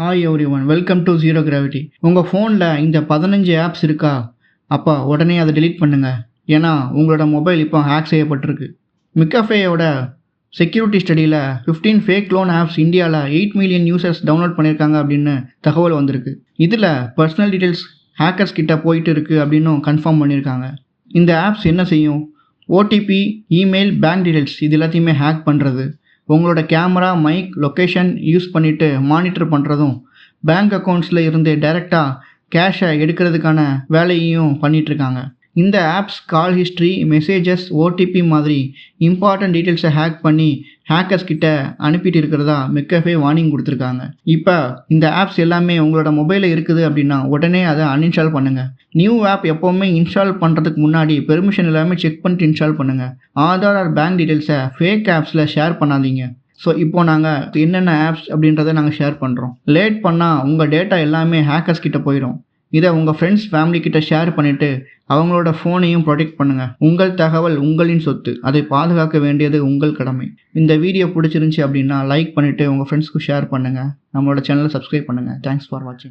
Hi everyone, welcome to zero gravity. உங்கள் ஃபோனில் இந்த 15 ஆப்ஸ் இருக்கா? அப்போ உடனே அதை delete பண்ணுங்கள். ஏன்னா உங்களோட மொபைல் இப்போ ஹேக் செய்யப்பட்டிருக்கு. மிக்காஃபேயோட செக்யூரிட்டி ஸ்டடியில் 15 ஃபேக் லோன் ஆப்ஸ் இந்தியாவில் 8 மில்லியன் யூசர்ஸ் டவுன்லோட் பண்ணியிருக்காங்க அப்படின்னு தகவல் வந்திருக்கு. இதில் பர்சனல் டீட்டெயில்ஸ் ஹேக்கர்ஸ் கிட்ட போயிட்டு இருக்கு அப்படின்னும் கன்ஃபார்ம் பண்ணியிருக்காங்க. இந்த ஆப்ஸ் என்ன செய்யும்? ஓடிபி, இமெயில், பேங்க் டீட்டெயில்ஸ் இது எல்லாத்தையுமே ஹேக் பண்ணுறது, உங்களோட கேமரா, மைக், லொக்கேஷன் யூஸ் பண்ணிவிட்டு மானிட்டர் பண்ணுறதும், பேங்க் அக்கௌண்ட்ஸில் இருந்து டைரெக்டாக கேஷை எடுக்கிறதுக்கான வேலையையும் பண்ணிகிட்ருக்காங்க. இந்த ஆப்ஸ் கால் ஹிஸ்ட்ரி, மெசேஜஸ், ஓடிபி மாதிரி இம்பார்ட்டன்ட் டீட்டெயில்ஸை ஹேக் பண்ணி ஹேக்கர்ஸ் கிட்ட அனுப்பிட்டு இருக்கிறதா மெக்காஃபே வார்னிங் கொடுத்துருக்காங்க. இப்போ இந்த ஆப்ஸ் எல்லாமே உங்களோட மொபைலில் இருக்குது அப்படின்னா உடனே அதை அன்இன்ஸ்டால் பண்ணுங்கள். நியூ ஆப் எப்போவுமே இன்ஸ்டால் பண்ணுறதுக்கு முன்னாடி பெர்மிஷன் எல்லாமே செக் பண்ணிட்டு இன்ஸ்டால் பண்ணுங்கள். ஆதார் ஆர் பேங்க் டீட்டெயில்ஸை ஃபேக் ஆப்ஸில் ஷேர் பண்ணாதீங்க. ஸோ இப்போ நாங்கள் என்னென்ன ஆப்ஸ் அப்படின்றத நாங்கள் ஷேர் பண்ணுறோம். லேட் பண்ணால் உங்கள் டேட்டா எல்லாமே ஹேக்கர்ஸ் கிட்ட போயிடும். இதை உங்கள் ஃப்ரெண்ட்ஸ், ஃபேமிலி கிட்ட ஷேர் பண்ணிவிட்டு அவங்களோட ஃபோனையும் ப்ரொடெக்ட் பண்ணுங்கள். உங்கள் தகவல் உங்களின் சொத்து, அதை பாதுகாக்க வேண்டியது உங்கள் கடமை. இந்த வீடியோ பிடிச்சிருந்துச்சி அப்படின்னா லைக் பண்ணிவிட்டு உங்கள் ஃப்ரெண்ட்ஸ்க்கு ஷேர் பண்ணுங்கள். நம்மளோட சேனலை சப்ஸ்கிரைப் பண்ணுங்கள். தேங்க்ஸ் ஃபார் வாட்சிங்.